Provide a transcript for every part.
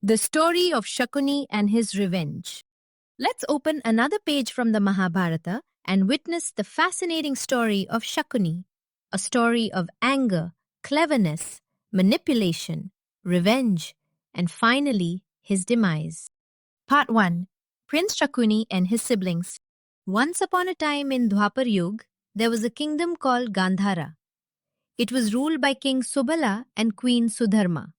The story of Shakuni and his revenge. Let's open another page from the Mahabharata and witness the fascinating story of Shakuni, a story of anger, cleverness, manipulation, revenge, and finally his demise. Part 1. Prince Shakuni and his siblings. Once upon a time in Dwapar Yuga, there was a kingdom called Gandhara. It was ruled by King Subala and Queen Sudharma.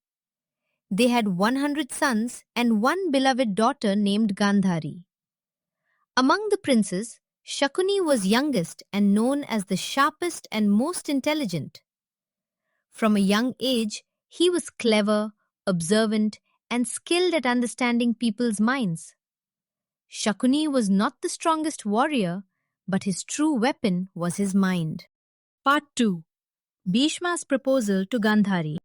They had 100 sons and one beloved daughter named Gandhari. Among the princes, Shakuni was youngest and known as the sharpest and most intelligent. From a young age, he was clever, observant, and skilled at understanding people's minds. Shakuni was not the strongest warrior, but his true weapon was his mind. Part 2. Bhishma's proposal to Gandhari.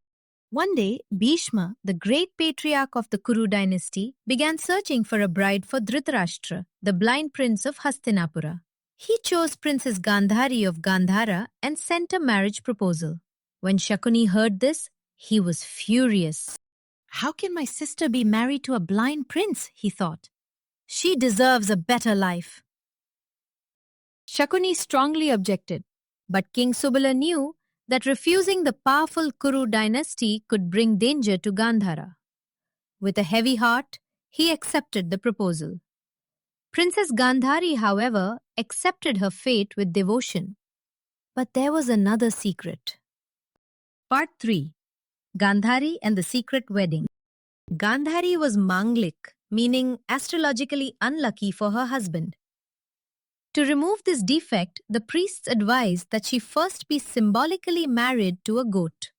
One day, Bhishma, the great patriarch of the Kuru dynasty, began searching for a bride for Dhritarashtra, the blind prince of Hastinapura. He chose Princess Gandhari of Gandhara and sent a marriage proposal. When Shakuni heard this, he was furious. How can my sister be married to a blind prince? He thought. She deserves a better life. Shakuni strongly objected, but King Subala knew that refusing the powerful Kuru dynasty could bring danger to Gandhara. With a heavy heart, he accepted the proposal. Princess Gandhari, however, accepted her fate with devotion. But there was another secret. Part 3. Gandhari and the Secret Wedding. Gandhari was Manglik, meaning astrologically unlucky for her husband. To remove this defect, the priests advised that she first be symbolically married to a goat.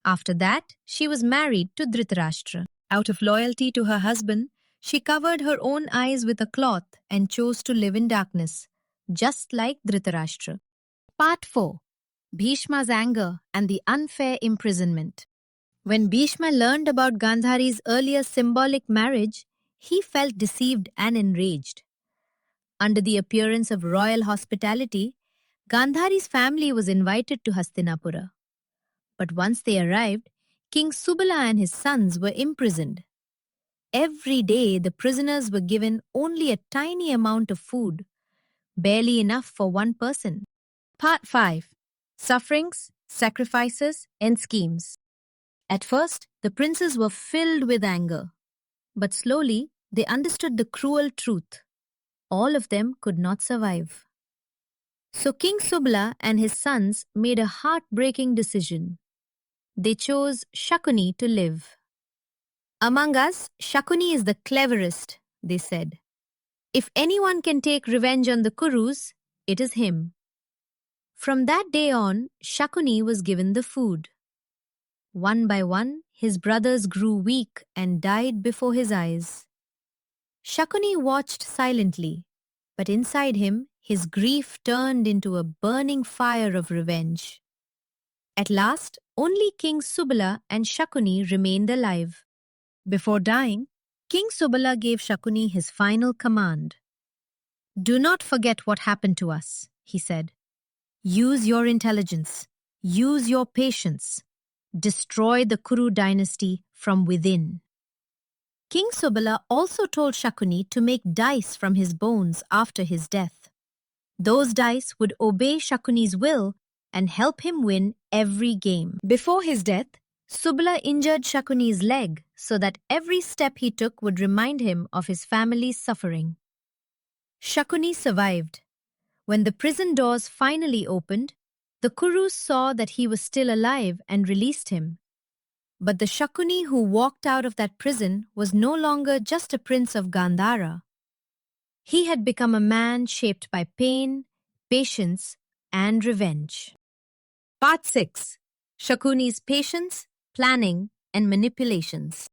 After that, she was married to Dhritarashtra. Out of loyalty to her husband, she covered her own eyes with a cloth and chose to live in darkness, just like Dhritarashtra. Part 4. Bhishma's anger and the unfair imprisonment. When Bhishma learned about Gandhari's earlier symbolic marriage, he felt deceived and enraged. Under the appearance of royal hospitality, Gandhari's family was invited to Hastinapura. But once they arrived, King Subala and his sons were imprisoned. Every day, the prisoners were given only a tiny amount of food, barely enough for one person. Part 5. Sufferings, Sacrifices, and Schemes. At first, the princes were filled with anger. But slowly, they understood the cruel truth. All of them could not survive. So King Subala and his sons made a heartbreaking decision. They chose Shakuni to live. Among us, Shakuni is the cleverest, they said. If anyone can take revenge on the Kurus, it is him. From that day on, Shakuni was given the food. One by one, his brothers grew weak and died before his eyes. Shakuni watched silently, but inside him, his grief turned into a burning fire of revenge. At last, only King Subala and Shakuni remained alive. Before dying, King Subala gave Shakuni his final command. "Do not forget what happened to us," he said. "Use your intelligence, use your patience, destroy the Kuru dynasty from within." King Subala also told Shakuni to make dice from his bones after his death. Those dice would obey Shakuni's will and help him win every game. Before his death, Subala injured Shakuni's leg so that every step he took would remind him of his family's suffering. Shakuni survived. When the prison doors finally opened, the Kurus saw that he was still alive and released him. But the Shakuni who walked out of that prison was no longer just a prince of Gandhara. He had become a man shaped by pain, patience, and revenge. Part 6. Shakuni's Patience, Planning, and Manipulations.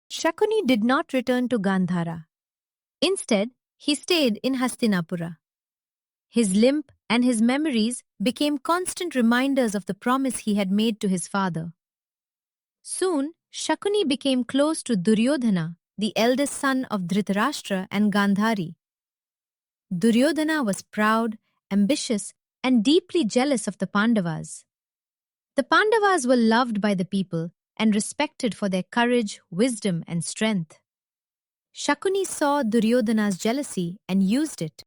Shakuni did not return to Gandhara. Instead, he stayed in Hastinapura. His limp and his memories became constant reminders of the promise he had made to his father. Soon, Shakuni became close to Duryodhana, the eldest son of Dhritarashtra and Gandhari. Duryodhana was proud, ambitious, and deeply jealous of the Pandavas. The Pandavas were loved by the people and respected for their courage, wisdom, and strength. Shakuni saw Duryodhana's jealousy and used it.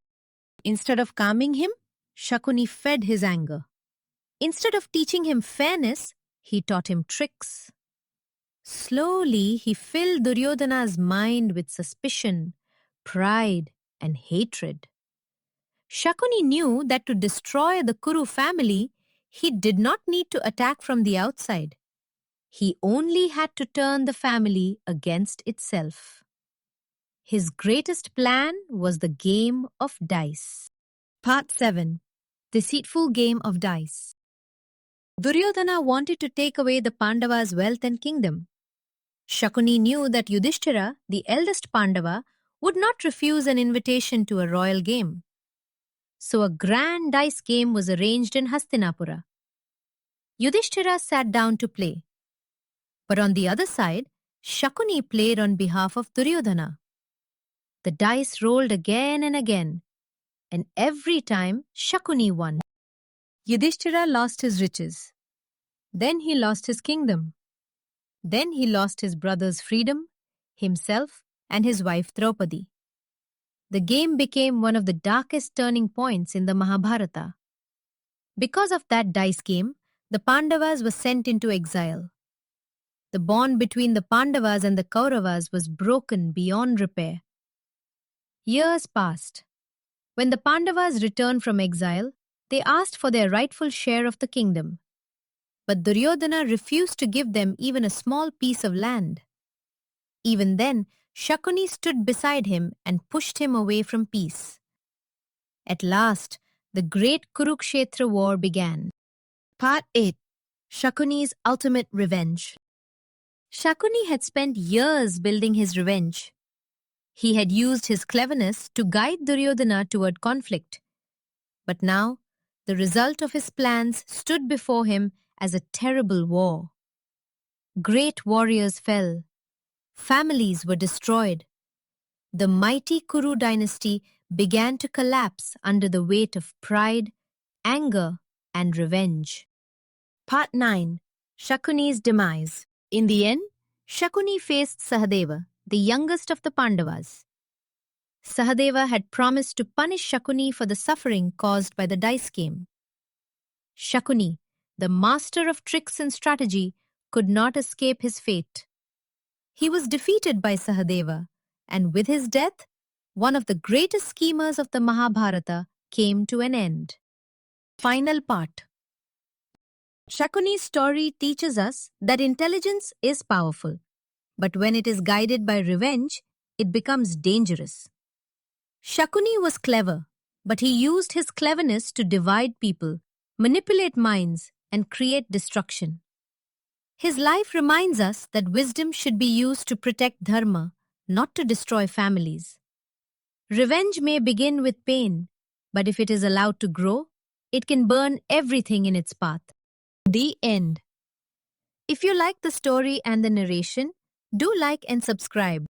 Instead of calming him, Shakuni fed his anger. Instead of teaching him fairness, he taught him tricks. Slowly, he filled Duryodhana's mind with suspicion, pride, and hatred. Shakuni knew that to destroy the Kuru family, he did not need to attack from the outside. He only had to turn the family against itself. His greatest plan was the game of dice. Part 7. Deceitful Game of Dice. Duryodhana wanted to take away the Pandavas' wealth and kingdom. Shakuni knew that Yudhishthira, the eldest Pandava, would not refuse an invitation to a royal game. So a grand dice game was arranged in Hastinapura. Yudhishthira sat down to play. But on the other side, Shakuni played on behalf of Duryodhana. The dice rolled again and again, and every time Shakuni won. Yudhishthira lost his riches. Then he lost his kingdom. Then he lost his brother's freedom, himself, and his wife Draupadi. The game became one of the darkest turning points in the Mahabharata. Because of that dice game, the Pandavas were sent into exile. The bond between the Pandavas and the Kauravas was broken beyond repair. Years passed. When the Pandavas returned from exile, they asked for their rightful share of the kingdom. But Duryodhana refused to give them even a small piece of land. Even then, Shakuni stood beside him and pushed him away from peace. At last, the great Kurukshetra War began. Part 8. Shakuni's Ultimate Revenge. Shakuni had spent years building his revenge. He had used his cleverness to guide Duryodhana toward conflict. But now, the result of his plans stood before him as a terrible war. Great warriors fell. Families were destroyed. The mighty Kuru dynasty began to collapse under the weight of pride, anger, and revenge. Part 9. Shakuni's Demise. In the end, Shakuni faced Sahadeva, the youngest of the Pandavas. Sahadeva had promised to punish Shakuni for the suffering caused by the dice game. Shakuni, the master of tricks and strategy, could not escape his fate. He was defeated by Sahadeva, and with his death, one of the greatest schemers of the Mahabharata came to an end. Final part. Shakuni's story teaches us that intelligence is powerful, but when it is guided by revenge, it becomes dangerous. Shakuni was clever, but he used his cleverness to divide people, manipulate minds, and create destruction. His life reminds us that wisdom should be used to protect dharma, not to destroy families. Revenge may begin with pain, but if it is allowed to grow, it can burn everything in its path. The end. If you like the story and the narration, do like and subscribe.